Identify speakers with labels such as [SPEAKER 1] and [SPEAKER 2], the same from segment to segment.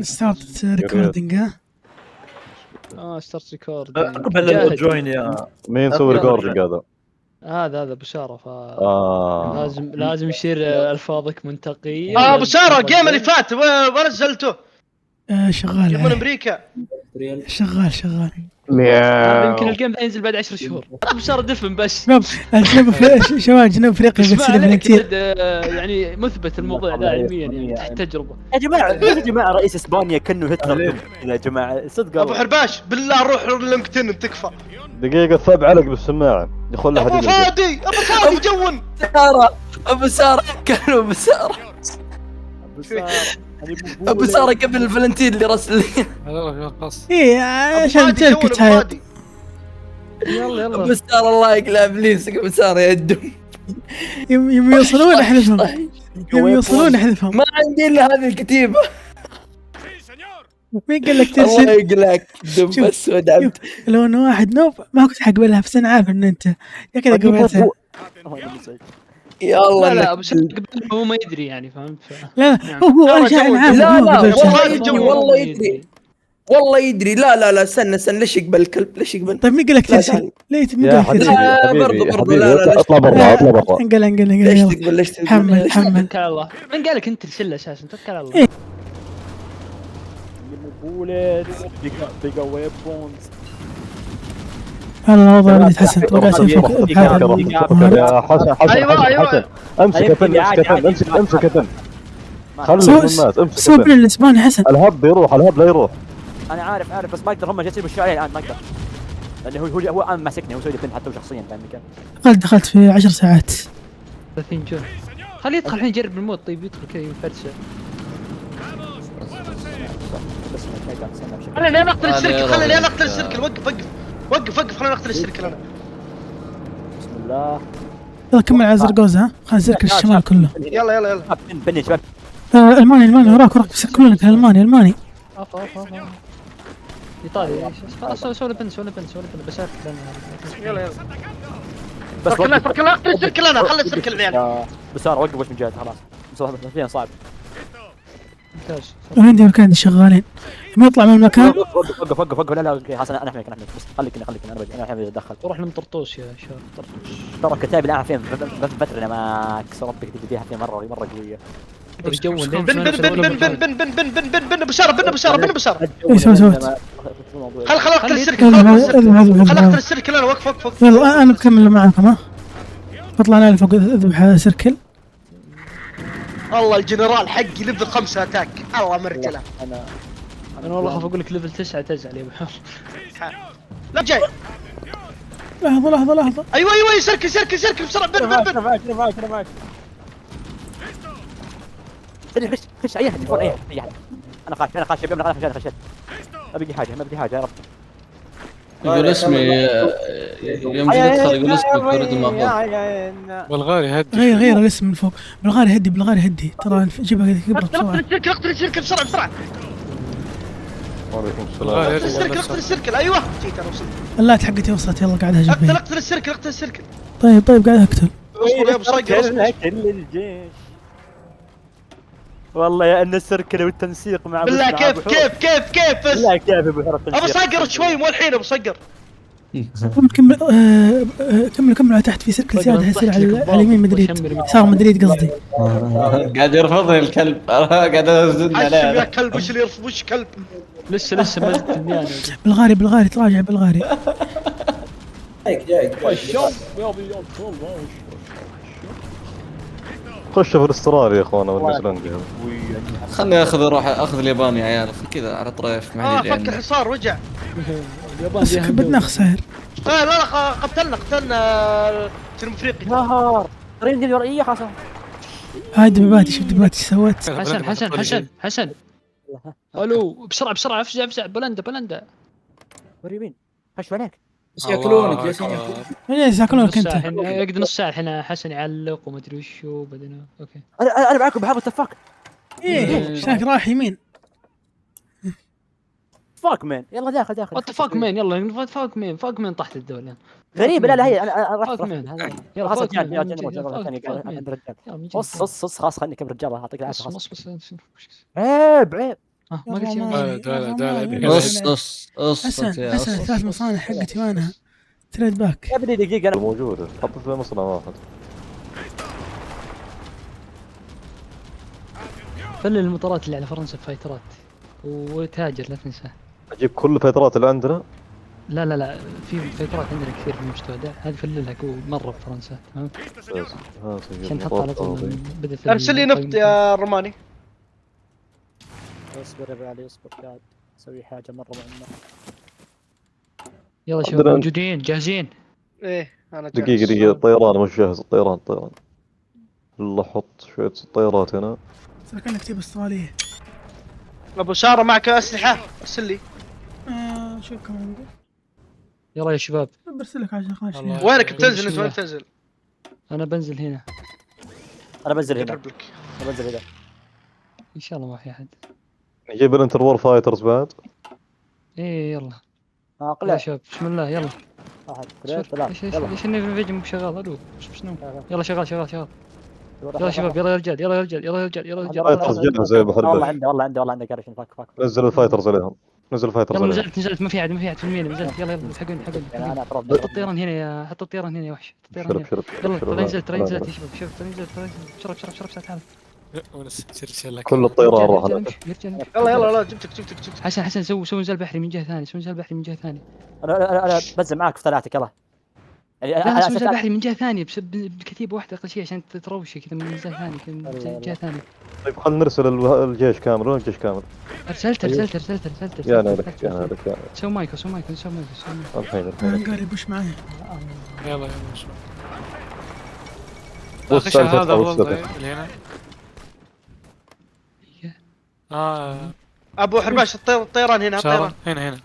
[SPEAKER 1] ستارت ريكوردينج. ها
[SPEAKER 2] ستارت ريكورد.
[SPEAKER 3] قبل جوين يا
[SPEAKER 4] مين سوي ريكوردينج هذا؟
[SPEAKER 2] هذا بشارة. لازم يصير الفاظك منطقية.
[SPEAKER 5] بشارة جيم اللي فات ونزلته
[SPEAKER 1] شغال
[SPEAKER 5] من امريكا.
[SPEAKER 1] شغال
[SPEAKER 2] يمكن الجيم ينزل بعد 10 شهور. بشارة دفن بس
[SPEAKER 1] شباب جنوب افريقيا بتصير فلنتير.
[SPEAKER 2] يعني مثبت الموضوع ده علميا يعني تحت تجربة.
[SPEAKER 3] يا جماعه رئيس اسبانيا كانه هتلر يا جماعه صدق.
[SPEAKER 5] ابو حرباش بالله روح لينكدين تكفى.
[SPEAKER 4] دقيقة ثاب علق بالسماعة يخل
[SPEAKER 5] ابو فادي جون
[SPEAKER 6] ابو سارة كانوا ابو سارة قبل الفلنتين اللي رسل
[SPEAKER 1] ايه عشان تركت هاي.
[SPEAKER 2] يلا
[SPEAKER 6] ابو سارة الله يقلع ابليس. ابو سارة يا الدم
[SPEAKER 1] يوم يوصلون احذفهم.
[SPEAKER 6] ما عندي الا هذه الكتيبة.
[SPEAKER 1] مين قال لك
[SPEAKER 6] الله
[SPEAKER 1] ترسل؟
[SPEAKER 6] يقلعك دم بس ودعمت.
[SPEAKER 1] لو انه واحد نوب ما كنت حقبلها بس انا عارف ان انت يا كذا قبلتها.
[SPEAKER 6] يا الله
[SPEAKER 2] لا بس قبل هو ما يدري يعني فهمت.
[SPEAKER 1] لا هو انا عارف.
[SPEAKER 6] لا والله يدري. لا استنى ليش يقبل الكلب؟ ليش يقبل؟
[SPEAKER 1] طيب مين قال لك ترسل؟ ليش مين قال لك ترسل؟
[SPEAKER 6] برضو لا
[SPEAKER 4] اطلع برا.
[SPEAKER 1] انقل
[SPEAKER 6] ليش تقبل؟
[SPEAKER 1] حمل
[SPEAKER 2] توكل على الله. من قال لك انت ترسل اساسا؟ توكل على الله.
[SPEAKER 1] والله وضع يتحسن. طبعا شوف
[SPEAKER 4] يا حسن
[SPEAKER 5] ايوه
[SPEAKER 4] امسك يا فن امسك يا فن خلي الناس امسك.
[SPEAKER 1] سوق الاسباني حسن.
[SPEAKER 4] الهب لا يروح.
[SPEAKER 3] انا عارف بس ما اقدر. هم جالسين بالشارع الان ما اقدر لانه هو ماسكني هو سوي لي حتى شخصيا فاهم كيف.
[SPEAKER 1] دخلت في 10 ساعات
[SPEAKER 2] 30 جون. خليه يدخل الحين يجرب المود. طيب يدخل كذا ينفرشه.
[SPEAKER 5] خليني اقتل السيركل. وقف خليني اقتل السيركل انا.
[SPEAKER 3] بسم الله.
[SPEAKER 1] يلا كمل على زرقوزة. ها خلينا نسيركل الشمال كله.
[SPEAKER 5] يلا
[SPEAKER 3] بني شباب.
[SPEAKER 1] الماني وراك كلنا الماني.
[SPEAKER 2] ايطالي. خلاص سوي بن بس
[SPEAKER 5] يلا بس فرك الله اقتل السيركل انا. خلي السيركل العيال.
[SPEAKER 3] بس وقف وش من جهه خلاص فين صعب.
[SPEAKER 2] ممتاز.
[SPEAKER 1] عندي مكان شغالين ما يطلع من المكان.
[SPEAKER 3] وقف لا حسن انا احميك بس خليك انا بجي انا الحين اتدخل.
[SPEAKER 2] روح لمطرطوش يا شباب. طرطوش
[SPEAKER 3] ترى كتاب الان فين فتره ما كسر ربك تجيها فيها مره قويه.
[SPEAKER 5] بن بشارة.
[SPEAKER 1] ايش سويت؟
[SPEAKER 5] خل اقتل السيركل انا. وقف
[SPEAKER 1] يلا انا بكمل معاكم. ها بطلع انا فوق اذبح سيركل.
[SPEAKER 5] الله الجنرال حقي ليفل 5 اتاك. الله مرجله.
[SPEAKER 2] انا والله خاف اقول لك ليفل 9 تزعل يا ابو حر.
[SPEAKER 5] لا جاي.
[SPEAKER 1] لحظة
[SPEAKER 5] ايوه سيركل بسرعه. بن
[SPEAKER 3] معك خش اي احد اي احد. انا خاش شباب. انا خشيت. ما بقي حاجه يا رب.
[SPEAKER 6] يقول اسمي يوم يدخل يقول اسمي فرد ما هو
[SPEAKER 7] بلغاري هدي.
[SPEAKER 1] غير الاسم من فوق. بلغاري هدي ترى جيبها كبر بسرعة.
[SPEAKER 5] اقتل السيركل بسرعه.
[SPEAKER 4] وعليكم السلام.
[SPEAKER 5] اقتل السيركل. ايوه جيت انا وصلت.
[SPEAKER 1] اللات حقتي وصلت. يلا قاعد هجم.
[SPEAKER 5] اقتل السيركل.
[SPEAKER 1] طيب قاعد اقتل.
[SPEAKER 5] اصبر يا ابو صقر.
[SPEAKER 3] الجيش والله يا ان السيركل والتنسيق مع
[SPEAKER 5] بالله كيف بس.
[SPEAKER 3] لا كيف ابو حرب
[SPEAKER 5] ابو صقر شوي مو الحين ابو صقر.
[SPEAKER 1] كملوا تحت في سيركل زيادة يصير على اليمين مدريد. صار مدريد قصدي.
[SPEAKER 6] قاعد يرفضني الكلب. قاعد ازن
[SPEAKER 5] عليه يا
[SPEAKER 6] عليه
[SPEAKER 5] كلب. وش اللي يرفض وش كلب.
[SPEAKER 2] لسه ما زلت يعني.
[SPEAKER 1] بالغاري تراجع بالغاري.
[SPEAKER 6] جايك
[SPEAKER 4] خش في الاسترالي يا اخوانا والنيوزيلندي.
[SPEAKER 6] خلني اروح اخذ الياباني يا عيال كذا على طريف ما ادري
[SPEAKER 5] فك الحصار رجع.
[SPEAKER 1] بس بدنا خسائر.
[SPEAKER 5] لا قتلنا جنوب افريقي.
[SPEAKER 3] نهار ترين دي الورقيه خلاص.
[SPEAKER 1] هاي دباباتي. شوف دباباتي ايش سوت.
[SPEAKER 2] حسن الو بسرعه افزع بلندا.
[SPEAKER 3] وري خش عليك.
[SPEAKER 6] ياكلونك
[SPEAKER 1] ليش ياكلونك انت؟
[SPEAKER 2] يقعد نص ساعه الحين حسن يعلق وما ادري وشو بعدين. اوكي
[SPEAKER 3] انا معكم بحاول التفاك.
[SPEAKER 1] ايه شاك راح يمين.
[SPEAKER 3] فاك مان يلا داخل
[SPEAKER 2] وات فاك مان. يلا فاك مان طاحت الدولة.
[SPEAKER 3] غريبه. لا هي انا رحت
[SPEAKER 2] يلا
[SPEAKER 3] خلاص
[SPEAKER 2] رجال.
[SPEAKER 3] خلاص خلني كم رجال. اعطيك العافيه.
[SPEAKER 2] بس
[SPEAKER 3] عيب
[SPEAKER 2] ما قلت شيء.
[SPEAKER 6] اص يا
[SPEAKER 1] حسن 3 مصانع حقتي وينها؟ تريد باك.
[SPEAKER 3] يا ابني دقيقة انا
[SPEAKER 4] موجودة حطت في مصنع واحد.
[SPEAKER 2] فل المطارات اللي على فرنسا فايترات وتاجر لا تنسى.
[SPEAKER 4] اجيب كل الفيترات اللي عندنا.
[SPEAKER 2] لا في فايترات عندنا كثير في المستودع، هذه فللها مرة بفرنسا تمام عشان نحط على طول بدأت
[SPEAKER 5] ارسل لي نفط يا روماني.
[SPEAKER 3] اصبر يا ابو علي اصبر قاعد اسوي حاجة مرة مهمة.
[SPEAKER 2] يلا شباب موجودين جاهزين.
[SPEAKER 5] ايه انا جاهز.
[SPEAKER 4] دقيقة الطيران مش جاهز. الطيران يلا حط شوية طيارات هنا.
[SPEAKER 1] ترى كانك تجيب استرالية.
[SPEAKER 5] ابو سارة معك اسلحة؟ ارسل لي.
[SPEAKER 1] شوف كمان
[SPEAKER 2] يلا يا شباب
[SPEAKER 1] برسل لك عشان خاش.
[SPEAKER 5] وينك بتنزل انت؟ وين تنزل؟
[SPEAKER 2] انا بنزل هنا
[SPEAKER 3] انا بنزل هنا.
[SPEAKER 5] قرب لك.
[SPEAKER 3] انا بنزل هنا.
[SPEAKER 2] ان شاء الله ما في احد.
[SPEAKER 4] نجيب الانتر وور فايترز بعد.
[SPEAKER 2] ايه يلا يا
[SPEAKER 3] اقلع
[SPEAKER 2] شباب بسم الله يلا.
[SPEAKER 3] واحد اثنين ثلاث يلا.
[SPEAKER 2] ايش النيفيجن مو شغال؟ الو شنو؟ يلا شغال يلا شباب يلا يا رجال يلا يا رجال يلا يا رجال يلا يا رجال.
[SPEAKER 4] فايترز جاهزة يا ابو
[SPEAKER 3] والله
[SPEAKER 4] حلبة.
[SPEAKER 3] والله عندي كارشن فك
[SPEAKER 4] نزل الفايترز عليهم. نزل الفايترز
[SPEAKER 2] يلا
[SPEAKER 4] عليهم.
[SPEAKER 2] نزلت ما في احد في المينا نزلت. يلا الحقوني
[SPEAKER 3] انا اعترف
[SPEAKER 2] حط الطيران هنا حط الطيران هنا يا وحش. حط الطيران هنا يلا ترى نزلت يا شباب ترى نزلت بسرعة تعال.
[SPEAKER 4] كل الطيران راح.
[SPEAKER 5] يلا جبتك.
[SPEAKER 2] حسن سوي نزال بحري من جهة ثانية.
[SPEAKER 3] انا بنزل معك في ثلاثة يلا.
[SPEAKER 2] لا سوي نزال بحري من جهة ثانية بكتيبة واحدة أقل شيء عشان تروشي كذا من نزال ثاني من جهة ثانية.
[SPEAKER 4] طيب خلينا نرسل الجيش كامل. وين الجيش كامل؟
[SPEAKER 2] ارسلت
[SPEAKER 4] يا نالك.
[SPEAKER 2] سوي مايكو
[SPEAKER 4] الحين
[SPEAKER 1] قارب وش معي؟
[SPEAKER 7] يلا
[SPEAKER 4] بص
[SPEAKER 7] هذا
[SPEAKER 4] بص
[SPEAKER 7] اللي هنا.
[SPEAKER 5] ابو حرباش الطيران هنا. الطيران
[SPEAKER 7] هنا.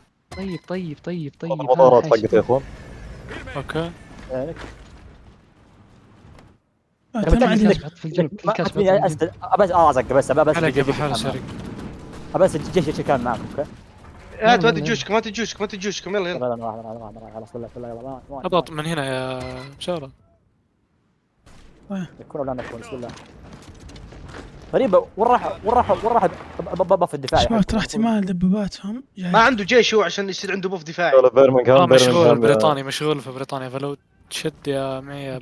[SPEAKER 2] طيب
[SPEAKER 4] المطارات حقتي يا اخوان.
[SPEAKER 7] اوكي
[SPEAKER 1] ترى عندي
[SPEAKER 2] في الجنوب في الكاس
[SPEAKER 3] بس ازق بس
[SPEAKER 7] بحاول سريع.
[SPEAKER 3] بس الجيش كان معكم اوكي.
[SPEAKER 5] تودي جيوشكم يلا.
[SPEAKER 3] خلاص يلا
[SPEAKER 7] اضغط من هنا يا بشارة.
[SPEAKER 3] يكون ولا نكون بسم الله. غريبة وين راح في الدفاع.
[SPEAKER 1] شباب ترى احتمال دباباتهم
[SPEAKER 5] ما عنده جيش هو عشان يصير عنده بوف دفاعي.
[SPEAKER 4] ولا بيرمنغهام
[SPEAKER 7] مشغول بريطاني مشغول في بريطانيا فلو تشد يا معي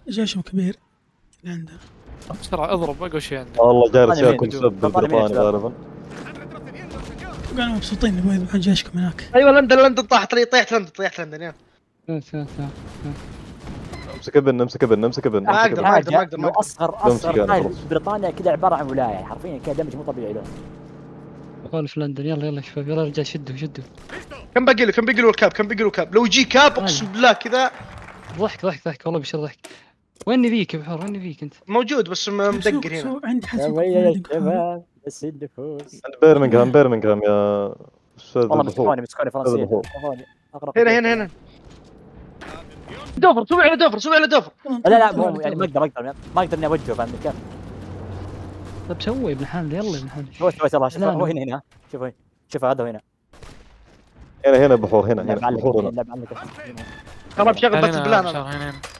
[SPEAKER 1] جيشهم كبير اللي عندنا.
[SPEAKER 7] بسرعة اضرب اقوى شيء عندك.
[SPEAKER 4] والله جالس ياكل سب البريطاني غالبا.
[SPEAKER 1] قالوا مبسوطين نبغى يذبحون جيشكم هناك.
[SPEAKER 5] ايوه لندن طاحت لندن يلا.
[SPEAKER 4] امسك ابن.
[SPEAKER 5] ما اقدر.
[SPEAKER 3] اصغر بريطانيا كذا عبارة عن ولاية حرفيا كذا دمج مو طبيعي له.
[SPEAKER 2] اخوان في لندن يلا شباب يلا رجال شدوا
[SPEAKER 5] كم باقي له الكاب لو يجي كاب اقسم بالله كذا.
[SPEAKER 2] ضحك والله بشر ضحك. وين فيك يا بحور؟ وين فيك انت؟
[SPEAKER 5] موجود بس مدقر هنا.
[SPEAKER 1] عندي حسب
[SPEAKER 3] بس النفوس.
[SPEAKER 4] بيرمنغهام يا استاذ.
[SPEAKER 3] والله مسكوني فرنسية.
[SPEAKER 5] هنا دوفر سوي على دوفر.
[SPEAKER 3] لا مو يعني ما اقدر اني اوجهه فاهم كيف.
[SPEAKER 2] طيب سوي ابن حلال يلا ابن حلال.
[SPEAKER 3] شوف هو هنا شوف هذا هنا.
[SPEAKER 4] هنا بحور هنا بحور هنا.
[SPEAKER 5] ترى بشغل باتل بلان.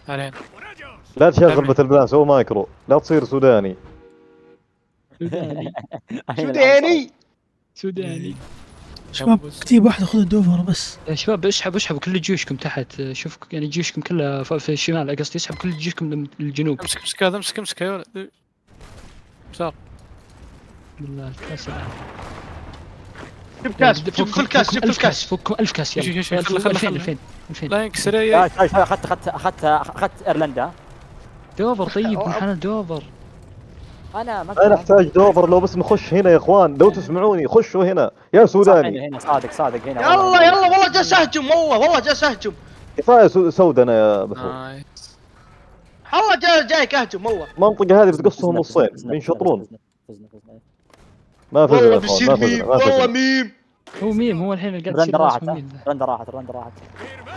[SPEAKER 7] هنا
[SPEAKER 4] لا تشغل باتل بلان. سوي مايكرو لا تصير سوداني.
[SPEAKER 5] سوداني
[SPEAKER 1] شباب كتيب واحدة خذ الدوفر بس.
[SPEAKER 2] يا شباب اسحبوا كل جيوشكم تحت. شوف يعني جيوشكم كلها في الشمال قصدي. اسحب كل جيوشكم للجنوب.
[SPEAKER 7] امسك هذا امسك يا ولد. بشار
[SPEAKER 2] بالله الكاس.
[SPEAKER 5] شوف الكاس
[SPEAKER 2] فكوا 1000 كاس يلا. 2000
[SPEAKER 7] لا ينكسر يا
[SPEAKER 3] اخذت ايرلندا.
[SPEAKER 2] دوفر. طيب ابن حلال دوفر.
[SPEAKER 3] انا ما
[SPEAKER 4] نحتاج دوفر. لو بس نخش هنا يا اخوان لو تسمعوني خشوا هنا يا سوداني.
[SPEAKER 3] هنا صادق هنا.
[SPEAKER 5] يلا والله جالس اهجم. والله جالس اهجم.
[SPEAKER 4] كفايه سود انا يا بحور.
[SPEAKER 5] والله جايك اهجم والله.
[SPEAKER 4] المنطقه هذه بتقصهم نصين ينشطرون. ما في
[SPEAKER 5] والله بيصير ميم. والله ميم.
[SPEAKER 2] هو ميم. هو الحين قاعد
[SPEAKER 3] الرند راحت.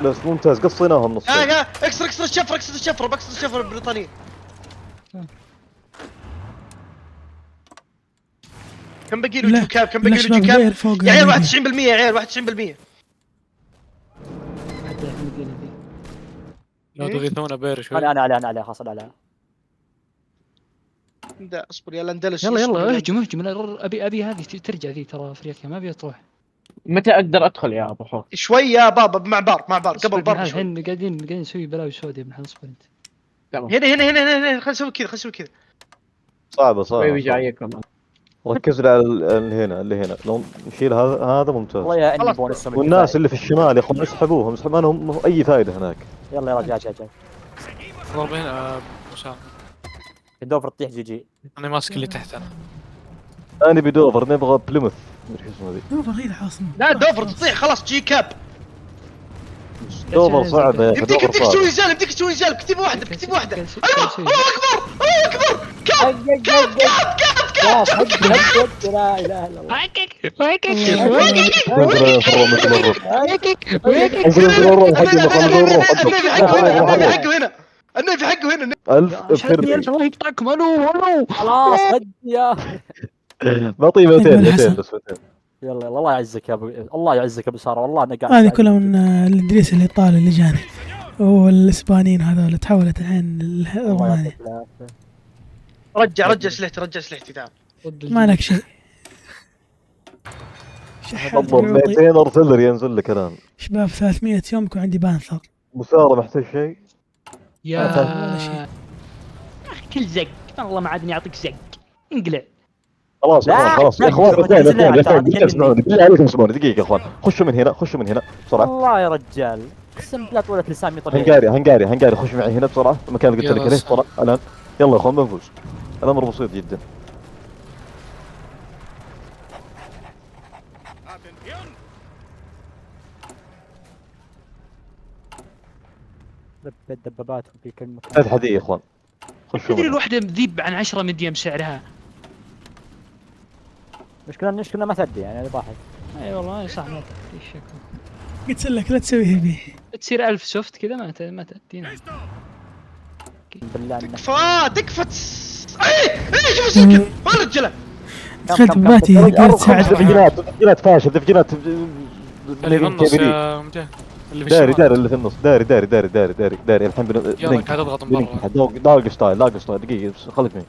[SPEAKER 4] بس ممتاز قصيناهم نصين.
[SPEAKER 5] اكسر الشفره بكسر الشفره البريطانيه. كم باقي له جوكاب؟ يا عيال 91% يا عيال 91%.
[SPEAKER 7] لا تغيثونا بير شوي.
[SPEAKER 3] انا عليها حصل عليها.
[SPEAKER 5] اصبر يا الاندلس.
[SPEAKER 2] يلا يلا اهجم اهجم. ابي هذه ترجع ذي، ترى افريقيا ما ابي تروح.
[SPEAKER 6] متى اقدر ادخل يا ابو حور؟
[SPEAKER 5] شوي يا بابا، مع بار قبل بار شوي.
[SPEAKER 2] الحين قاعدين نسوي بلاوي سوداء يا ابن الحلال. اصبر انت.
[SPEAKER 5] هنا خلينا نسوي كذا.
[SPEAKER 4] صعبه
[SPEAKER 6] بيبي جايكم.
[SPEAKER 4] ركز لي على اللي هنا لو نشيل هذا ممتاز.
[SPEAKER 3] والله يا اني
[SPEAKER 5] خلاص.
[SPEAKER 3] بونس
[SPEAKER 4] والناس اللي في الشمال يا اخوان اسحبوهم ما لهم اي فائده هناك.
[SPEAKER 3] يلا جاي
[SPEAKER 7] ضربين مشان
[SPEAKER 3] دوفر تطيح جي.
[SPEAKER 7] انا ماسك اللي تحت انا.
[SPEAKER 4] انا بدوفر نبغى بليموث مدري اسمه ذي.
[SPEAKER 1] دوفر هي العاصمة.
[SPEAKER 5] لا دوفر تطيح خلاص، جي كاب.
[SPEAKER 4] دوفر صعب يا اخي.
[SPEAKER 5] يمديك
[SPEAKER 4] دوفر صعب.
[SPEAKER 5] تسوي زال كتب واحده. ايوه اكبر. كاب
[SPEAKER 3] لا اله الا الله.
[SPEAKER 5] النبي في حقه هنا.
[SPEAKER 4] ألف بخير.
[SPEAKER 2] الله يقطعكم. الو
[SPEAKER 3] خلاص هد يا
[SPEAKER 4] بعطيه 200 بس 200.
[SPEAKER 3] يلا الله يعزك يا ابو، الله يعزك يا ابو ساره. والله انا قاعد
[SPEAKER 1] هذه كلها من الانجليز الايطالي اللي جاني والاسبانيين هذول تحولت الحين للرومانيا.
[SPEAKER 5] رجع سلحتي تعال.
[SPEAKER 1] ما لك شيء. شحات
[SPEAKER 4] طب 200 ارسلر ينزل لك الان.
[SPEAKER 1] شباب 300 يوم يكون عندي بانثر.
[SPEAKER 4] مسارة محتاج شيء.
[SPEAKER 2] يا كل زق والله ما عاد يعطيك زق. انقلع.
[SPEAKER 4] خلاص يا اخوان اثنين اسمعوني بالله عليكم اسمعوني دقيقة يا اخوان. خشوا من هنا بسرعة.
[SPEAKER 3] الله يا رجال اقسم بالله طولة لساني طبيعي.
[SPEAKER 4] هنقاري خش معي هنا بسرعة المكان اللي قلت لك عليه بسرعة الان. يلا يا اخوان بنفوز. الامر بسيط جدا.
[SPEAKER 3] الدبابات في كل مكان.
[SPEAKER 4] ثلاث هدية يا اخوان. خشوا
[SPEAKER 2] تدري الوحده ذيب عن 10 مديم سعرها.
[SPEAKER 3] مشكلة ما تدي يعني هذا ضاحك.
[SPEAKER 2] اي والله صح ما تدي الشكل.
[SPEAKER 1] قلت لك لا تسوي هبي.
[SPEAKER 2] تصير 1000 سوفت كذا ما تدينا.
[SPEAKER 3] بالله
[SPEAKER 5] تكفى. شوف السكن ما رجله.
[SPEAKER 1] دخلت بباتي قلت ساعد.
[SPEAKER 4] تفجيرات فاشل تفجيرات.
[SPEAKER 7] اللي في النص يا مجاهد.
[SPEAKER 4] داري اللي في النص. داري الحين
[SPEAKER 7] يلا قاعد اضغط من برا.
[SPEAKER 4] لاقي ستايل دقيقة بس خليك معي.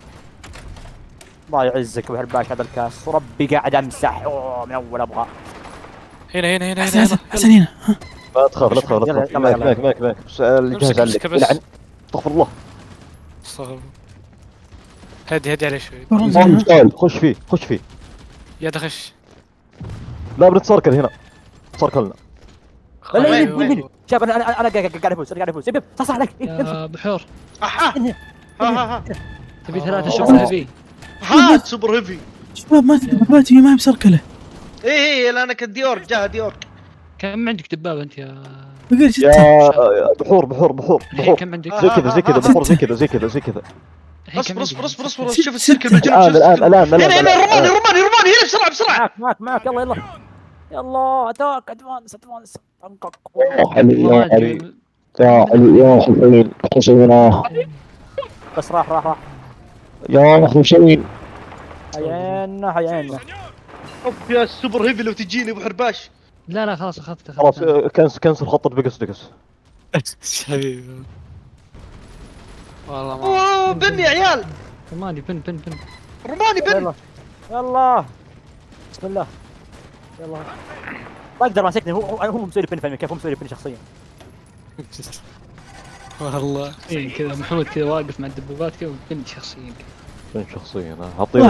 [SPEAKER 3] الله يعزك ابو هرباش هذا الكاس وربي قاعد امسح من اول ابغى.
[SPEAKER 7] هنا
[SPEAKER 1] حسن هنا.
[SPEAKER 4] لا تخاف ماك بس الجهاز عليك. لعن استغفر الله.
[SPEAKER 7] هدي عليه شوي.
[SPEAKER 4] خش فيه
[SPEAKER 7] يا دخش.
[SPEAKER 4] لا بنتسركل هنا. سركلنا.
[SPEAKER 3] لا شوف انا قاعد افوز صح عليك.
[SPEAKER 2] يا بحور
[SPEAKER 5] ها
[SPEAKER 2] تبي 3 سوبر هيفي.
[SPEAKER 5] هات سوبر هيفي.
[SPEAKER 1] شباب ما باتي ما هي مسركله.
[SPEAKER 5] ايه لا انا كديورك جاها ديورك.
[SPEAKER 2] كم عندك دبابه انت يا
[SPEAKER 1] بقول 6.
[SPEAKER 4] يا بحور
[SPEAKER 2] كم عندك؟
[SPEAKER 4] زي كذا بحور زي كذا.
[SPEAKER 5] اصبر شوف السيركل بالجنوب.
[SPEAKER 4] الان
[SPEAKER 5] هنا رماني هنا بسرعه.
[SPEAKER 3] معك يلا اتاك ادفانس
[SPEAKER 4] يا حسين
[SPEAKER 3] بس راح
[SPEAKER 4] يا حسين
[SPEAKER 3] حيانا
[SPEAKER 5] اوف يا السوبر هيفي لو تجيني ابو حرباش.
[SPEAKER 2] لا خلاص اخذته.
[SPEAKER 4] خلاص كنسل خطة بقص.
[SPEAKER 7] حبيبي والله
[SPEAKER 5] اوه بن يا عيال.
[SPEAKER 2] رماني بن
[SPEAKER 5] رماني بن.
[SPEAKER 3] يلا بسم الله يلا. ما اقدر ماسكني. هو مسوي لي بن. فاهم كيف هو مسوي لي بن شخصيا
[SPEAKER 7] والله.
[SPEAKER 2] كذا محمود كذا واقف مع الدبابات كذا بن شخصيا.
[SPEAKER 4] بن شخصيا هطير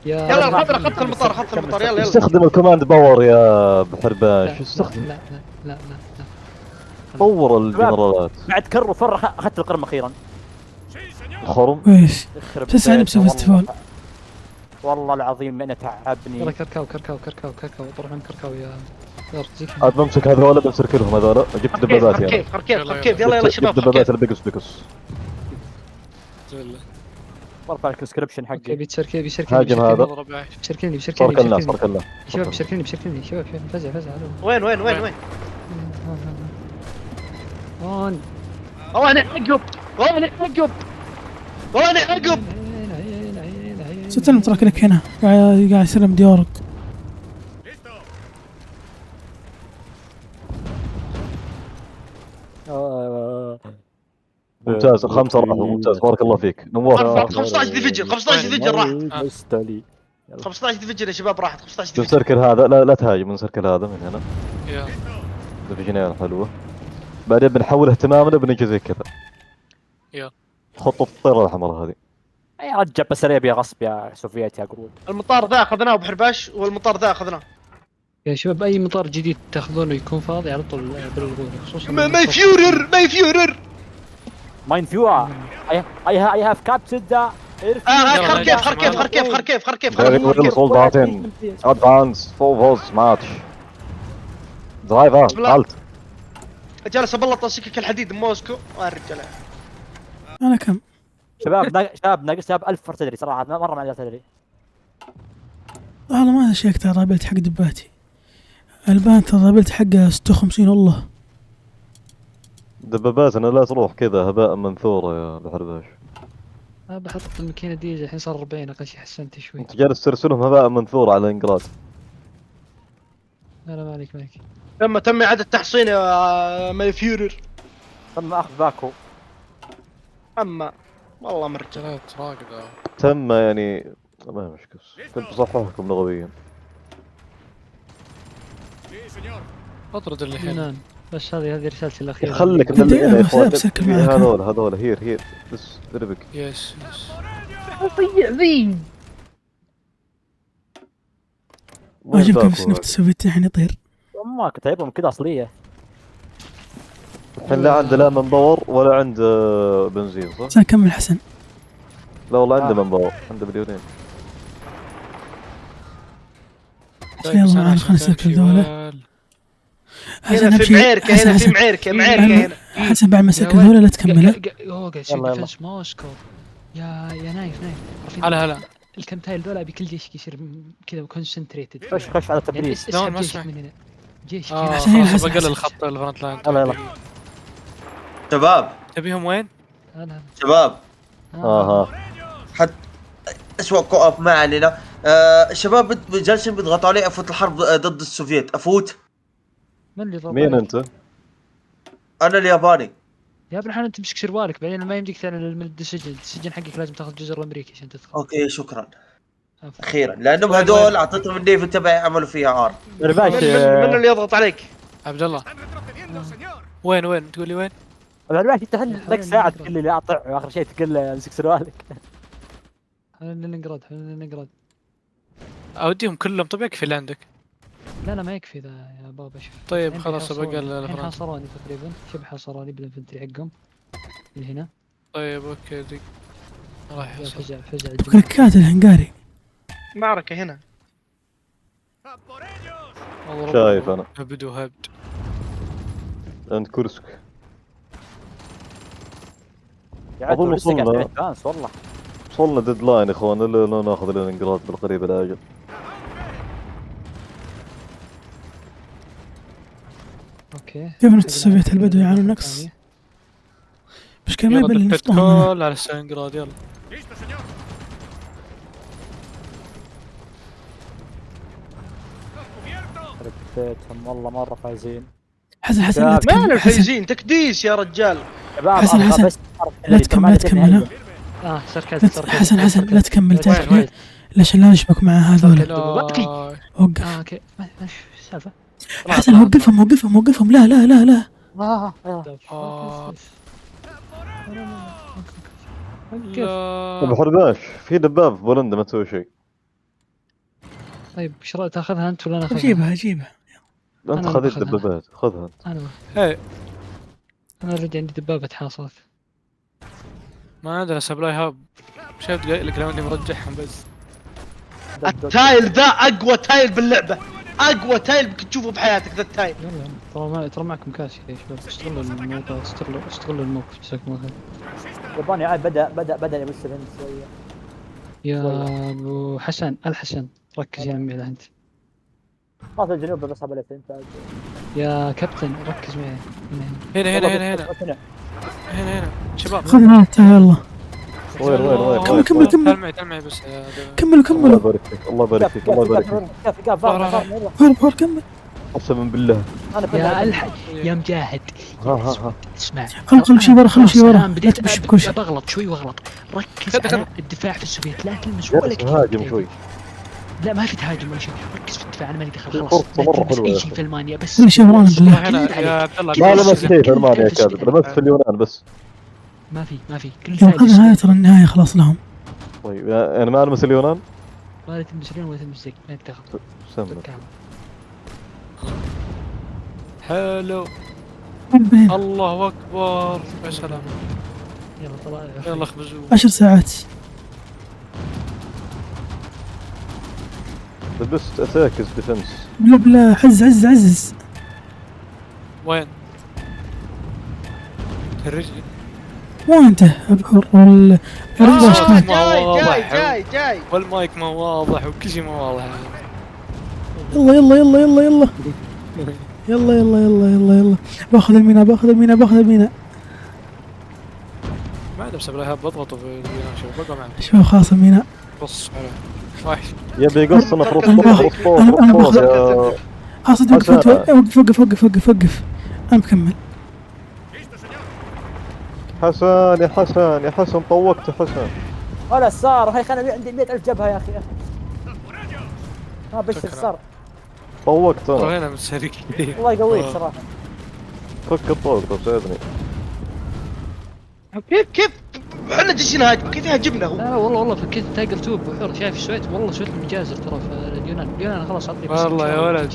[SPEAKER 5] يلا خذ المطار يلا
[SPEAKER 4] استخدم الكوماند باور يا بحرباش. استخدم.
[SPEAKER 2] لا
[SPEAKER 4] طور الجنرالات.
[SPEAKER 3] بعد كر وفر اخذت القرم اخيرا.
[SPEAKER 4] خرم
[SPEAKER 1] ايش بس انا بسوي فيستيفال.
[SPEAKER 3] والله العظيم انا تعبني.
[SPEAKER 2] يلا كركاو طرح من كركاو يا رجيك.
[SPEAKER 4] بمسك هذول بسركلهم هذول. جبت دبابات
[SPEAKER 5] يعني كيف يلا شباب.
[SPEAKER 4] دبابات البقص.
[SPEAKER 3] برفع الكونسكريبشن حقي.
[SPEAKER 2] بيشاركني
[SPEAKER 4] هاجم هذا.
[SPEAKER 2] بيشاركني
[SPEAKER 4] صركلنا
[SPEAKER 2] شباب بيشاركني شباب فزع
[SPEAKER 5] وين انا عقب.
[SPEAKER 1] ست المترك لك هنا قاعد يسلم ديورك.
[SPEAKER 4] ممتاز 5 راحوا ممتاز بارك الله فيك نواف
[SPEAKER 5] 15 ديفجن 15 ديفجن راح.
[SPEAKER 3] مستلي
[SPEAKER 5] 15 ديفجن يا شباب راحت 15
[SPEAKER 4] من
[SPEAKER 5] ديفجن.
[SPEAKER 4] سيركل هذا لا تهاجم من سيركل هذا من هنا
[SPEAKER 7] يا
[SPEAKER 4] ديفجنين حلوه بعدين بنحول اهتمامنا بنجي زي كذا
[SPEAKER 7] يا
[SPEAKER 4] خطة الطيرة الحمراء هذه
[SPEAKER 3] يا رجال بس يا غصب يا سوفيت يا قرود.
[SPEAKER 5] المطار ذا اخذناه بحرباش والمطار ذا اخذناه.
[SPEAKER 2] يا شباب اي مطار جديد تاخذونه يكون فاضي على طول بالغول خصوصا
[SPEAKER 5] ماي فيورر
[SPEAKER 3] ماين فيو I have captured the
[SPEAKER 5] خركيف
[SPEAKER 4] Very soldaten advance forwards march درايفر halt
[SPEAKER 5] جالس ابلط سكك الحديد موسكو الرجال.
[SPEAKER 1] انا كم؟
[SPEAKER 3] شباب ناقص 1000 ارتدري صراحه مره ما عندي ارتدري.
[SPEAKER 1] والله ما شيكت الرابلت حق دباتي. البان ترى الرابلت حقه 56 والله.
[SPEAKER 4] دباباتنا لا تروح كذا هباء منثورة يا بحرباش.
[SPEAKER 2] بحط الماكينه دي الحين صار 40 اقل شيء حسنت شوي.
[SPEAKER 4] انت جالس ترسلهم هباء منثورة على انقراض.
[SPEAKER 2] لا ما عليك
[SPEAKER 5] تم اعادة تحصين يا ماي فيورر.
[SPEAKER 3] تم اخذ باكو.
[SPEAKER 5] اما والله مرجع
[SPEAKER 7] جلات راقدة
[SPEAKER 4] تم يعني ما هي مشكلة كنت بصححكم لغويا.
[SPEAKER 7] اطرد اللي هنا
[SPEAKER 2] نعم بس هذه رسالتي الاخيره.
[SPEAKER 4] خليك من اللي هنا يا اخوان هذول هير بس دربك
[SPEAKER 7] يس
[SPEAKER 1] ما اشوف كيف نفط السوفيت الحين يطير.
[SPEAKER 3] ما كنت جايبهم كذا اصليه.
[SPEAKER 4] الحين لا عنده لا منبور ولا عنده بنزين صح؟
[SPEAKER 1] عشان كمل حسن.
[SPEAKER 4] لا والله عنده منبور عنده مليونين.
[SPEAKER 1] يلا معنا خلنا نسكر ذولا.
[SPEAKER 5] هنا في معيركة هنا في معيركة هنا.
[SPEAKER 1] حسن بعد ما سكر ذولا لا تكملها.
[SPEAKER 2] اوه قاعد يصير ديفنس موسكو. يا نايف
[SPEAKER 7] هلا
[SPEAKER 2] الكمتايل ذولا بكل جيش يصير كذا كونسنتريتد.
[SPEAKER 3] خش على التبريد.
[SPEAKER 7] لا ما اسمع
[SPEAKER 2] من هنا جيش
[SPEAKER 1] خلاص
[SPEAKER 7] بقلل الخط الفرونت لاين.
[SPEAKER 3] يلا
[SPEAKER 5] شباب
[SPEAKER 7] تبيهم وين؟
[SPEAKER 5] شباب حد اسوأ كوب ما علينا. الشباب جالسين بيضغطوا علي افوت الحرب ضد السوفيت. افوت
[SPEAKER 4] مين انت؟
[SPEAKER 5] انا الياباني
[SPEAKER 2] يا ابن الحلال تمسك شروالك بعدين ما يمديك تعلن السجن حقك لازم تاخذ الجزر الامريكي عشان تدخل.
[SPEAKER 5] اوكي شكرا اخيرا لانهم هذول اعطيتهم النيفل تبعي عملوا فيها عار. من اللي يضغط عليك؟
[SPEAKER 7] عبد الله وين تقول لي وين؟
[SPEAKER 3] الواحد انت عندك ساعه تقول لي لا اطع واخر شيء تقول لي امسك سروالك.
[SPEAKER 2] لينينغراد
[SPEAKER 7] اوديهم كلهم. طيب يكفي اللي عندك.
[SPEAKER 2] لا ما يكفي ذا يا بابا شوف.
[SPEAKER 7] طيب خلاص بقى
[SPEAKER 2] الحين حاصروني تقريبا شبه حاصروني بالانفنتري حقهم من هنا.
[SPEAKER 7] طيب اوكي دق راح
[SPEAKER 2] فجع
[SPEAKER 1] كركات الهنغاري.
[SPEAKER 5] معركة هنا
[SPEAKER 4] شايف انا
[SPEAKER 7] هبد
[SPEAKER 4] عند كرسك.
[SPEAKER 3] اظن
[SPEAKER 4] وصلنا ديدلاين يا اخوان الا ناخذ الانقراض بالقريب الاجل.
[SPEAKER 2] اوكي
[SPEAKER 1] كيف نفط السوفيت البدو يعانون نقص؟ مش كان ما يبين نفطهم
[SPEAKER 7] على ستالينغراد. يلا
[SPEAKER 3] ركبتهم والله مره فايزين.
[SPEAKER 1] حسن لا تكمل.
[SPEAKER 5] ما فايزين تكديس يا رجال.
[SPEAKER 1] حسن لا تكمل حسن لا تكمل تاني عشان لا نشبك مع هذول. وقف
[SPEAKER 2] اوكي ايش السالفه؟
[SPEAKER 1] حسن وقفهم لا
[SPEAKER 4] ابو حرباش في دباب في بولندا ما تسوي شيء.
[SPEAKER 2] طيب ايش رايك تاخذها انت ولا انا
[SPEAKER 1] اخذها؟ جيبها
[SPEAKER 4] انت خذيت دبابات خذها
[SPEAKER 2] انا اوريدي عندي دبابه حاصلت.
[SPEAKER 7] ما عندنا سبلاي هاب. شفت قايل لك لو اني مرجعهم بس.
[SPEAKER 5] التايل ذا اقوى تايل باللعبه. اقوى تايل ممكن تشوفه بحياتك ذا التايل.
[SPEAKER 2] ترى معكم كاسي يا شباب. استغلوا الموقف جزاكم الله خير.
[SPEAKER 3] ياباني عاد بدا يمس الهند شويه.
[SPEAKER 2] يا ابو حسن الحسن ركز يا عمي انت.
[SPEAKER 3] خلاص الجنوب بس ابو الفين.
[SPEAKER 2] يا كابتن ركز معي.
[SPEAKER 7] هنا شباب
[SPEAKER 1] خذها تعال.
[SPEAKER 4] وين
[SPEAKER 1] كمل
[SPEAKER 7] معي بس
[SPEAKER 1] كملوا
[SPEAKER 4] الله يبارك فيك الله يبارك فيك
[SPEAKER 1] كمل
[SPEAKER 4] قسما بالله.
[SPEAKER 2] يا مجاهد
[SPEAKER 4] ها
[SPEAKER 2] اسمع،
[SPEAKER 1] خلوا شي ورا، خلوا شي ورا، لا
[SPEAKER 2] بديت
[SPEAKER 1] تمشي بكوش.
[SPEAKER 2] بغلط شوي واغلط. ركز على الدفاع في السوفيت، لا تلمس ولا
[SPEAKER 4] جالس هاجم شوي.
[SPEAKER 2] لا ما في تهاجم ولا شيء، ركز في الدفاع. انا مالي دخل خلاص.
[SPEAKER 4] فرصة
[SPEAKER 2] لا
[SPEAKER 4] مرة
[SPEAKER 2] تلمس
[SPEAKER 4] حلوة
[SPEAKER 2] اي
[SPEAKER 4] يا
[SPEAKER 2] شيء
[SPEAKER 4] أخي.
[SPEAKER 2] في المانيا بس.
[SPEAKER 1] كل شيء ورانا بالله.
[SPEAKER 7] هنا يا عبد الله
[SPEAKER 4] لا لمست شيء في المانيا يا كاذب، لمست في اليونان بس.
[SPEAKER 2] ما في كل
[SPEAKER 1] لو
[SPEAKER 2] شيء
[SPEAKER 1] اخذنا هاي ترى النهاية خلاص لهم.
[SPEAKER 4] طيب انا ما المس اليونان.
[SPEAKER 2] ولا تلمس اليوم ولا تلمس زيك، ما تدخل.
[SPEAKER 4] سمك.
[SPEAKER 7] حلو.
[SPEAKER 1] بين
[SPEAKER 7] الله اكبر يا سلام.
[SPEAKER 2] يلا طلع
[SPEAKER 7] يلا اخبزوا.
[SPEAKER 1] 10 ساعات.
[SPEAKER 4] لبست اتاكس ديفنس.
[SPEAKER 1] بلا عز.
[SPEAKER 7] وين؟ الرجل.
[SPEAKER 1] وين انت ابحر والرجل اشكال.
[SPEAKER 7] جاي والمايك ما واضح وكل شيء ما واضح.
[SPEAKER 1] يلا باخذ الميناء.
[SPEAKER 7] ما عندهم سبب لها بضغطوا في اليونان شوف بقى معنا.
[SPEAKER 1] شوف خلاص الميناء.
[SPEAKER 7] بص عليه. وحش.
[SPEAKER 4] يبي يقصنا في
[SPEAKER 1] أنا باخذ.
[SPEAKER 4] يا
[SPEAKER 1] خلاص وقف. انا بكمل.
[SPEAKER 4] حسن يا حسن طوقت حسن.
[SPEAKER 3] ولا صار هاي خلنا عندي 100,000 جبهه يا اخي. ما بس صار.
[SPEAKER 4] طوقت انا.
[SPEAKER 7] هنا متسرق.
[SPEAKER 3] الله يقويك صراحه.
[SPEAKER 4] فك الطوق طب ساعدني.
[SPEAKER 6] كيف احنا جالسين نهاجم كيف يهاجمنا هو؟
[SPEAKER 2] لا والله فكيت تايجر توب بحور. شايف السويد والله سويد المجازر ترى في اليونان خلاص عطني.
[SPEAKER 7] والله يا ولد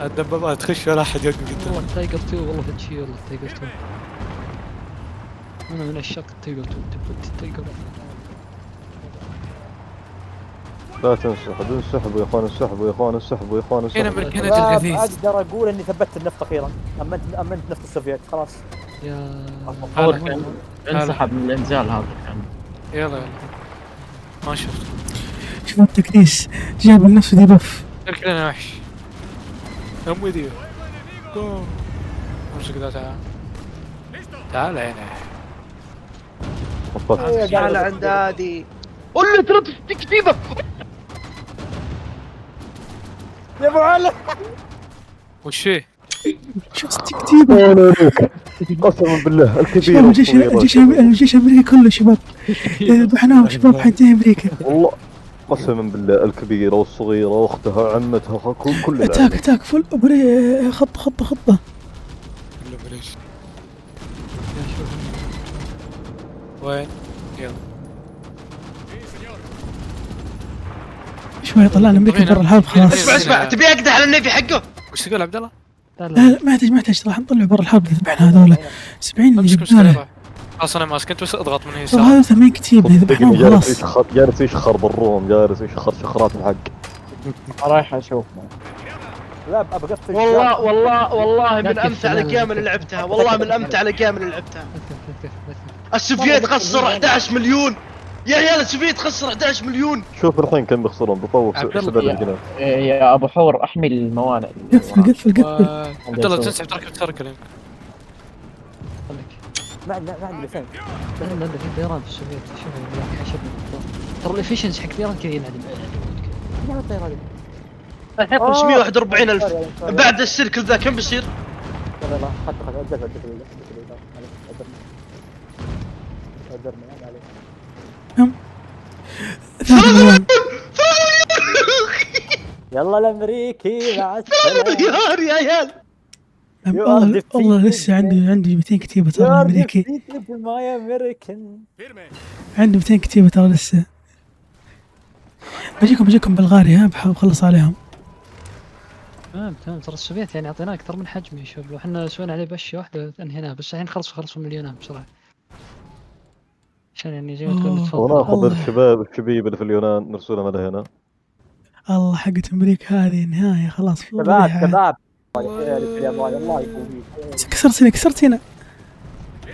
[SPEAKER 7] الدبابات تخش ولا احد يوقف قدام.
[SPEAKER 2] والله تايجر توب والله فتشي والله تايجر توب. انا من عشاق التايجر توب. تايجر
[SPEAKER 4] لا تنسحبوا انسحبوا يا اخوان
[SPEAKER 7] هنا
[SPEAKER 4] انسحبوا.
[SPEAKER 7] هنا الغثيث.
[SPEAKER 3] اقدر اقول اني ثبتت النفط اخيرا. امنت نفط السوفيت خلاص.
[SPEAKER 2] يا
[SPEAKER 8] انسحب من الانزال هذا كان.
[SPEAKER 7] يلا ما شفت.
[SPEAKER 1] شوف التكنيس جاب النفس دي بف.
[SPEAKER 7] ترك لنا وحش. امي دي. امسك ذا تعال هنا.
[SPEAKER 6] تعال عند هادي. قول له ترى تكتيبه.
[SPEAKER 3] يا ابو علي
[SPEAKER 7] وش فيه؟
[SPEAKER 1] شو تكتيبه.
[SPEAKER 4] قسما بالله الكبير
[SPEAKER 1] شباب الجيش الامريكي كله شباب. ذبحناهم شباب حينتهي امريكا.
[SPEAKER 4] والله قسما بالله الكبيرة والصغيرة واختها عمتها كل
[SPEAKER 1] اتاك فل خطة.
[SPEAKER 7] كله بريش. وين؟ يلا.
[SPEAKER 1] شوي طلعنا امريكا برا الحرب خلاص.
[SPEAKER 6] اسمع تبي اقدح على النيفي حقه؟
[SPEAKER 7] وش تقول عبد الله؟
[SPEAKER 1] لا ما يحتاج راح نطلع برا الحرب اذا ذبحنا هذول 70 اللي جبنا.
[SPEAKER 7] اصلا ماسك انت بس اضغط من هنا
[SPEAKER 1] له. هذا 80 كتيبه اذا ذبحناهم خلاص.
[SPEAKER 4] جالس يشخر بالروم جالس يشخر شخرات الحق.
[SPEAKER 8] رايح اشوف.
[SPEAKER 3] لا ابى اقفل.
[SPEAKER 6] والله من امتع الاجيام اللي لعبتها. والله من امتع الاجيام اللي لعبتها. السوفييت خسر 11 مليون. يا عيال السوفييت خسر 11 مليون.
[SPEAKER 4] شوف الحين كم بيخسرون بطوق 7 جنيه.
[SPEAKER 8] يا ابو حور احمي الموانئ.
[SPEAKER 1] قفل
[SPEAKER 7] عبد الله تنسحب تركب تركل يمكن.
[SPEAKER 3] ما عندي لسان.
[SPEAKER 2] لا في طيران في السوفيت. شوف ترى الافيشنس حق طيران كذا ينعدم.
[SPEAKER 3] يا الطيران
[SPEAKER 6] الحين 541,000 بعد السيركل ذا كم بيصير؟
[SPEAKER 3] لا خد يلا الامريكي مع
[SPEAKER 6] مليار يا عيال.
[SPEAKER 1] والله لسه عندي 200 كتيبه ترى الامريكي. عندي 200 كتيبه ترى لسه. بجيكم بلغاري ها بخلص عليهم.
[SPEAKER 2] تمام ترى السوفيت يعني اعطيناه اكثر من حجمه. شوف لو احنا سوينا عليه بشة واحده انهيناه بس الحين خلصوا مليونات بسرعه عشان يعني زي ما تقول نتفضل.
[SPEAKER 4] وناخذ الشباب اللي في اليونان نرسلهم على هنا.
[SPEAKER 1] الله حقت امريكا هذه النهايه خلاص.
[SPEAKER 3] شباب الله يقويك.
[SPEAKER 1] كسرت هنا.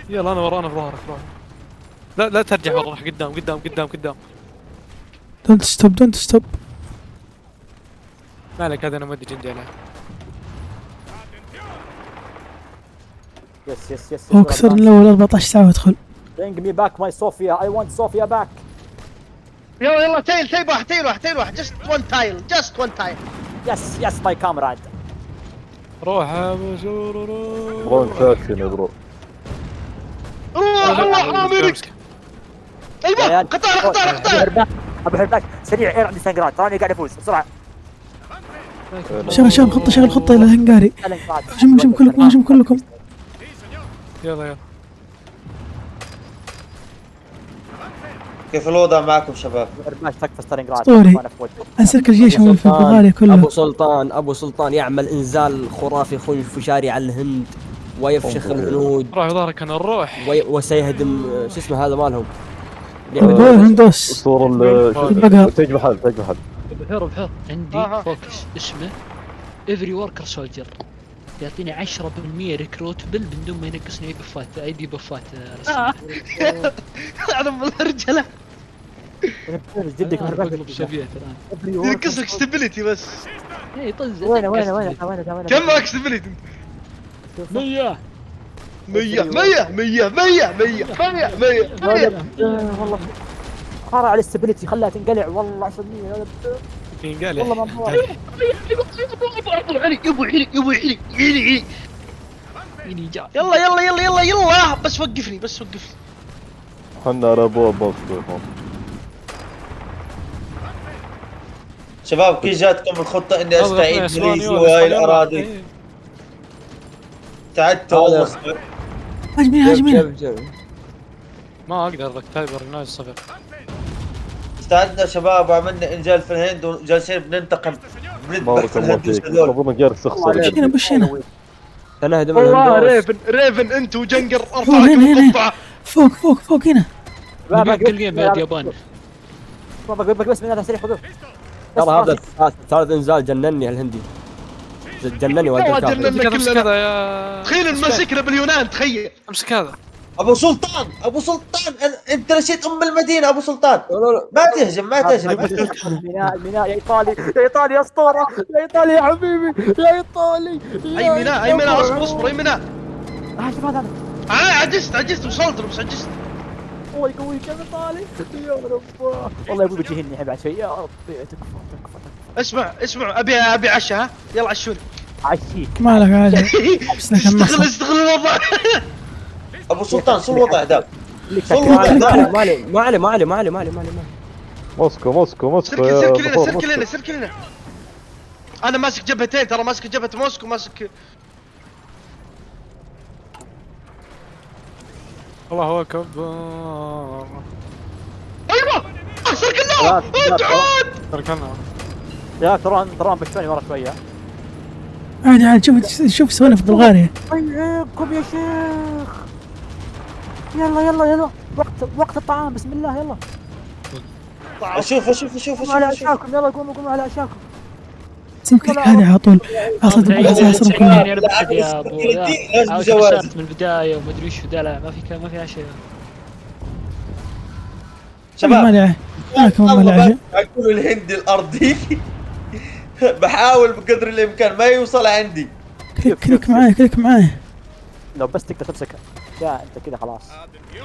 [SPEAKER 7] يلا انا ورانا في ظهرك. لا ترجع ورا قدام.
[SPEAKER 1] دونت ستوب.
[SPEAKER 7] مالك هذا انا مودي جندي عليه.
[SPEAKER 3] يس
[SPEAKER 1] هو كسر الاول 14 ساعه وادخل.
[SPEAKER 3] Bring me back my Sofia. I want Sofia back.
[SPEAKER 6] يلا تيل واحد just one tile.
[SPEAKER 3] Yes my comrade.
[SPEAKER 7] روح يا بشور روح.
[SPEAKER 4] برو ساكن يا برو.
[SPEAKER 6] روح الله امرك. ايوه قطع.
[SPEAKER 3] ابو حرباك سريع اير عند ستالينغراد تراني قاعد افوز بسرعه.
[SPEAKER 1] شغل خطة شغل خطة إلى الهنغاري.
[SPEAKER 3] ستالينغراد
[SPEAKER 1] هجم كلكم هجم كلكم.
[SPEAKER 7] يلا يلا.
[SPEAKER 5] كيف الوضع معكم شباب؟
[SPEAKER 3] ابو حرباك تكفى ستالينغراد
[SPEAKER 1] أسطوري.
[SPEAKER 3] وأنا في وجهك.
[SPEAKER 1] أنسكر جيشهم في بلغاريا كلها.
[SPEAKER 9] ابو سلطان يعمل انزال خرافي فشاري على الهند ويفشخ الهنود
[SPEAKER 7] روح ظهرك انا نروح.
[SPEAKER 9] وسيهدم شو اسمه هذا مالهم.
[SPEAKER 1] دول هندوس.
[SPEAKER 4] الصورة
[SPEAKER 1] البقر.
[SPEAKER 4] تاج محل تاج محل.
[SPEAKER 2] بحر عندي فوكس اسمه افري وركر سولجر، يعطيني 10% ريكروتبل من دون ما ينقصني اي بفات اي بفات
[SPEAKER 6] هذا الرجاله
[SPEAKER 3] جدك ابو حرباك
[SPEAKER 2] بقلب السوفيت الان.
[SPEAKER 6] ينقصك ستابيليتي بس.
[SPEAKER 2] اي طز
[SPEAKER 3] وين
[SPEAKER 6] كم معك ستابيليتي؟
[SPEAKER 2] 100
[SPEAKER 3] والله خارع على الاستابيليتي خلاها تنقلع والله عشان
[SPEAKER 7] ينقال
[SPEAKER 3] والله ما
[SPEAKER 6] يبو علي يلا بس وقفني
[SPEAKER 4] حنا على ابواب باص.
[SPEAKER 5] شباب كيف جاتكم الخطة اني استعيد ماليزيا وهاي الاراضي؟ تعبت والله.
[SPEAKER 1] هاجمين.
[SPEAKER 7] ما اقدر بكتايبر نايس صفر.
[SPEAKER 5] استعدنا شباب وعملنا انجال في الهند وجالسين بننتقم بنذبح
[SPEAKER 4] بارك
[SPEAKER 5] في
[SPEAKER 4] الله
[SPEAKER 5] الهندوس
[SPEAKER 4] فيك.
[SPEAKER 5] هذول.
[SPEAKER 4] اظن جالس تخسر.
[SPEAKER 1] بشينا.
[SPEAKER 9] سنهدم
[SPEAKER 6] والله
[SPEAKER 9] الهندوس.
[SPEAKER 6] ريفن انت وجنقر
[SPEAKER 1] هنا
[SPEAKER 6] ارفعكم قطعه.
[SPEAKER 1] فوق هنا.
[SPEAKER 2] كل جيم بعد يابان.
[SPEAKER 3] بس من هذا سريع خذوه.
[SPEAKER 9] ترى هذا ثالث انزال جنني الهندي. جنني
[SPEAKER 6] والله
[SPEAKER 9] ولد الكافر.
[SPEAKER 6] جننا
[SPEAKER 7] امسك
[SPEAKER 6] كلنا.
[SPEAKER 7] هذا يا
[SPEAKER 6] تخيل مسكنا باليونان تخيل.
[SPEAKER 7] امسك هذا.
[SPEAKER 5] ابو سلطان انت نسيت ام المدينه ابو سلطان. ما تهجم
[SPEAKER 3] الميناء يا ايطالي يا اسطوره يا ايطالي يا حبيبي يا ايطالي.
[SPEAKER 6] اي ميناء اصبر اي ميناء.
[SPEAKER 3] شوف هذا
[SPEAKER 6] عجزت وصلت بس عجزت.
[SPEAKER 3] الله يقويك يا ايطالي يا رب. والله يا ابوي بتجهني الحين بعد شوي يا ربي. تكفى
[SPEAKER 6] اسمع ابي عشاء ها يلا عشوني.
[SPEAKER 3] عشيك
[SPEAKER 1] ما لك عادي. بس لك النصر.
[SPEAKER 6] استغل الوضع.
[SPEAKER 5] ابو سلطان شو الوضع ذا؟
[SPEAKER 9] ما علي
[SPEAKER 4] موسكو
[SPEAKER 6] سركل هنا. انا ماسك جبهتين ترى ماسك جبهة موسكو ماسك.
[SPEAKER 7] الله اكبر.
[SPEAKER 6] ايوه سركلناه تعود.
[SPEAKER 7] تركنا.
[SPEAKER 3] يا ترى بشوني ورا شويه.
[SPEAKER 1] عادي شوف سوينا في بلغاريا.
[SPEAKER 3] طيبكم يا شيخ. يلا وقت الطعام بسم الله يلا.
[SPEAKER 5] شوف
[SPEAKER 3] على عشاكم يلا قوموا على عشاكم.
[SPEAKER 1] سمك عادي على طول. اصلا عصرهم كلهم.
[SPEAKER 2] انا بكتب يا ابو
[SPEAKER 5] لازم جواز.
[SPEAKER 2] من البدايه وما ادري وش ذا. لا ما في شيء.
[SPEAKER 1] ما
[SPEAKER 5] شباب
[SPEAKER 1] لعه. انا كمان ما لعه.
[SPEAKER 5] اقول الهندي الارضي بحاول بقدر الامكان ما يوصل عندي.
[SPEAKER 1] كليك معاي.
[SPEAKER 3] لو بس تقدر تمسك يا انت كذا خلاص.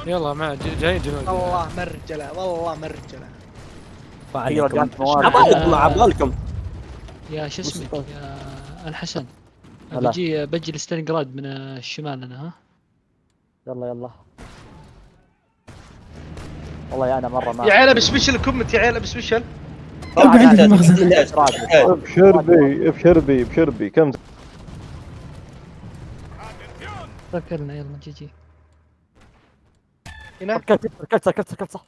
[SPEAKER 7] يلا مع جاي جنود.
[SPEAKER 6] والله مرجله.
[SPEAKER 9] عبالكم.
[SPEAKER 2] يا شو اسمك يا الحسن.
[SPEAKER 3] هلا.
[SPEAKER 2] بجي لستالينغراد من الشمال انا ها.
[SPEAKER 3] يلا والله يا انا مره ما
[SPEAKER 6] يا عيال بسبيشل كومنت يا عيال بسبيشل.
[SPEAKER 1] ابقى عندي في المخزن.
[SPEAKER 4] ابشر بي كم
[SPEAKER 2] ركلنا يلا جي.
[SPEAKER 6] هنا
[SPEAKER 3] ركلت صح.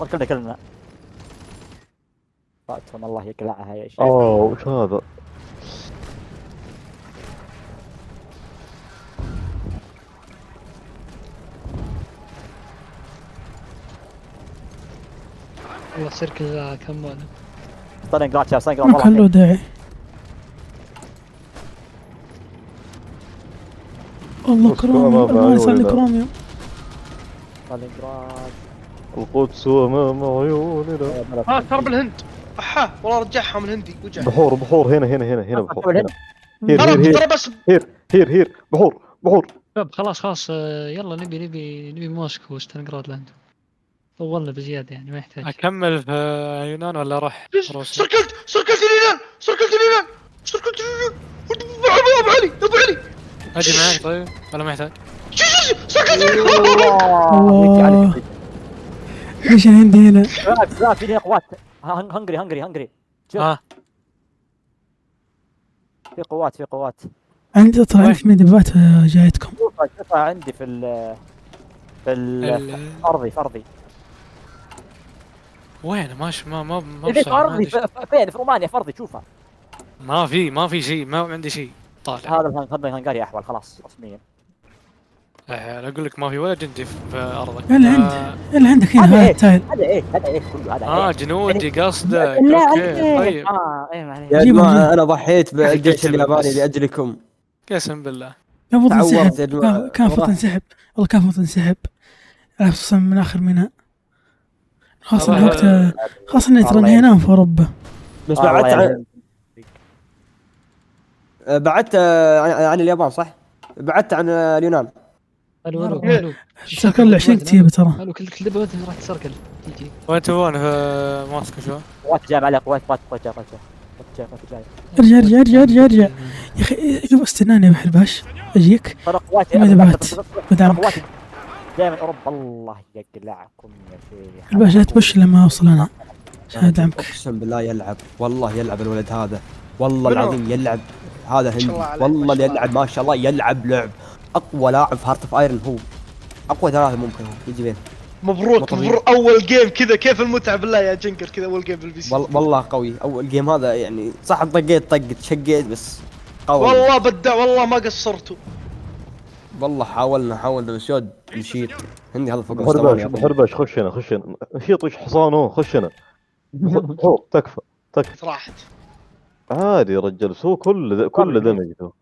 [SPEAKER 3] ركلنا كلنا. فاتهم الله يقلعها يا شيخ.
[SPEAKER 4] وش هذا؟
[SPEAKER 2] والله سيركل كمونه.
[SPEAKER 3] ستالينغراد
[SPEAKER 1] ما كان له داعي. والله كروميوم الله يسعدك كروميوم.
[SPEAKER 3] ستالينغراد
[SPEAKER 4] القدس امام عيوننا.
[SPEAKER 6] ترى بالهند. احا والله رجعهم الهندي وجع.
[SPEAKER 4] بحور هنا بحور.
[SPEAKER 6] ترى بس
[SPEAKER 4] هير بحور.
[SPEAKER 2] طب خلاص يلا نبي موسكو وستالينغراد لاند. طولنا بزياده يعني ما يحتاج.
[SPEAKER 7] اكمل في يونان ولا اروح روسيا؟
[SPEAKER 6] سركلت اليونان ابو علي ابو علي
[SPEAKER 7] اجي معك طيب ولا ما يحتاج؟
[SPEAKER 1] الله ليش عندي هنا؟
[SPEAKER 3] لا في قوات هنجري
[SPEAKER 7] ها
[SPEAKER 3] في قوات
[SPEAKER 1] عندي ترى عندي مدبات جايتكم.
[SPEAKER 3] شوفها عندي في ارضي
[SPEAKER 7] وين ماش ما
[SPEAKER 3] في
[SPEAKER 7] بصير، ما
[SPEAKER 3] ارضي
[SPEAKER 7] عندي شيء.
[SPEAKER 3] فين في رومانيا في ارضي شوفها.
[SPEAKER 7] ما في شيء، ما عندي شيء طالع.
[SPEAKER 3] هذا الهنغاري احول خلاص رسميا.
[SPEAKER 7] أنا اقول لك ما في ولا جندي في ارضك.
[SPEAKER 1] اللي عندك هنا هذا التايل.
[SPEAKER 3] هذا ايه كله هذا
[SPEAKER 7] جنودي قصدك.
[SPEAKER 3] لا
[SPEAKER 7] اوكي طيب.
[SPEAKER 3] ايه معليش.
[SPEAKER 9] يا جماعه انا ضحيت بالجيش الياباني لاجلكم.
[SPEAKER 7] قسم بالله.
[SPEAKER 1] كان المفروض
[SPEAKER 9] تعورت يا
[SPEAKER 1] تنسحب،
[SPEAKER 9] جماعة.
[SPEAKER 1] كان المفروض تنسحب، والله كان المفروض تنسحب خصوصا من اخر منها، خاصة وقت خاصة اني ترى نهيناهم في اوروبا.
[SPEAKER 9] بس بعدت عن اليابان صح؟ بعدت عن اليونان.
[SPEAKER 2] الو
[SPEAKER 1] سركل 20 كتيبة ترى.
[SPEAKER 2] الو كل دبابات راح تسركل تجي.
[SPEAKER 7] وانت وين في ماسكو شو؟
[SPEAKER 3] قوات جاي عليها قوات جاي.
[SPEAKER 1] ارجع يا اخي شوف استناني يا بحرباش اجيك.
[SPEAKER 3] ترى قوات
[SPEAKER 1] مدبات بدعمك.
[SPEAKER 3] جاي من اوروبا. الله يقلعكم يا شيخ.
[SPEAKER 1] الباش لا تبش لما اوصل انا عشان ادعمك.
[SPEAKER 9] اقسم بالله يلعب، والله يلعب الولد هذا، والله العظيم يلعب. هذا هندي والله يلعب ما شاء الله، يلعب لعب. اقوى لاعب في هارت اوف ايرون، هو اقوى ثلاثة ممكن هو يجي بين.
[SPEAKER 6] مبروك اول جيم كذا. كيف المتعه بالله يا جنكر كذا اول جيم بالبي سي.
[SPEAKER 9] والله قوي اول جيم هذا، يعني صح طقت شقيت بس قوي.
[SPEAKER 6] والله بدع والله ما قصرتوا.
[SPEAKER 9] والله حاولنا بس يود نشيط. هندي هذا فوق مستوانا.
[SPEAKER 4] بحربش خش هنا نشيط وش حصانه خش هنا. تكفى
[SPEAKER 6] راحت
[SPEAKER 4] عادي يا رجال، سو كل دمج ذو.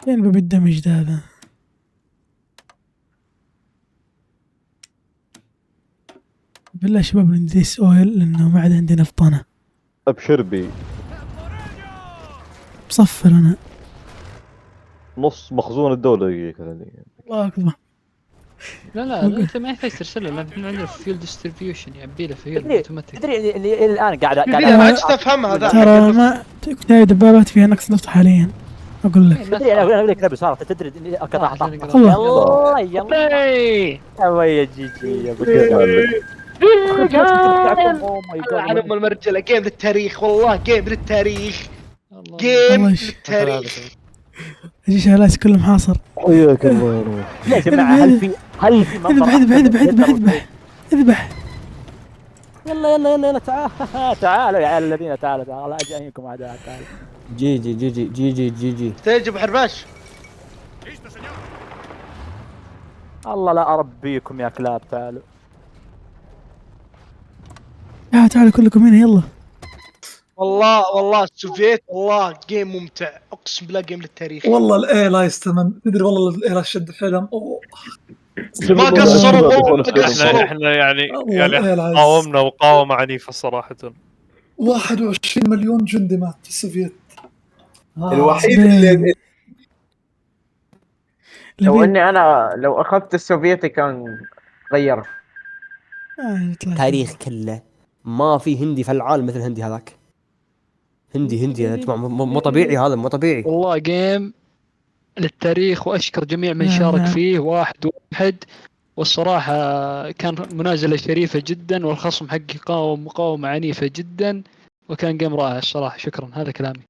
[SPEAKER 1] فين باب الدمج ده هذا؟ بالله شباب نديس اويل لانه ما عاد عندي نفطانة.
[SPEAKER 4] ابشر بي
[SPEAKER 1] مصفر انا.
[SPEAKER 4] نص مخزون الدولة يجيك يعني.
[SPEAKER 1] الله اكبر.
[SPEAKER 2] لا انت ما يحتاج ترسله، لان احنا عندنا فيل ديستريبيوشن يعبي له فيل اوتوماتيك.
[SPEAKER 3] تدري اللي الان قاعد
[SPEAKER 6] ما عادش تفهمها ذا.
[SPEAKER 1] ترى ما كنت دبابات فيها نقص نفط حاليا اقول لك.
[SPEAKER 3] تدري انا اقول لك نبي صارت. تدري اني قطع
[SPEAKER 1] الله
[SPEAKER 3] يلا يا جيجي يا ابو
[SPEAKER 6] عن ام المرجله. جيم للتاريخ والله، جيم للتاريخ، جيم للتاريخ.
[SPEAKER 1] اجي شغلات كله محاصر.
[SPEAKER 4] حياك الله.
[SPEAKER 3] يا جماعه هل في
[SPEAKER 1] اذبح
[SPEAKER 3] يلا تعالوا يا عيال الذين تعالوا الله اجيكم اعداء. تعالوا
[SPEAKER 9] جي
[SPEAKER 6] تيجي ابو حرباش.
[SPEAKER 3] الله لا اربيكم يا كلاب. تعالوا
[SPEAKER 1] تعالوا كلكم هنا يلا.
[SPEAKER 6] والله السوفيت والله جيم ممتع، اقسم بالله جيم للتاريخ.
[SPEAKER 10] والله الايلايز تمام. تدري والله الايلايز شد حيلهم.
[SPEAKER 6] ما قصروا.
[SPEAKER 7] احنا يعني قاومنا وقاومة عنيفة صراحة.
[SPEAKER 10] 21 مليون جندي مات في السوفيت. الوحيد اللي
[SPEAKER 8] لو اني انا لو اخذت السوفيتي كان غير
[SPEAKER 9] تاريخ كله. ما في هندي في العالم مثل هندي هذاك. هندي يا جماعه مو طبيعي، هذا مو طبيعي
[SPEAKER 2] والله. جيم للتاريخ، واشكر جميع من شارك فيه واحد. والصراحة كان منازلة شريفة جدا، والخصم حقي قاوم مقاومة عنيفة جدا، وكان جيم رائع الصراحة. شكرا، هذا كلامي.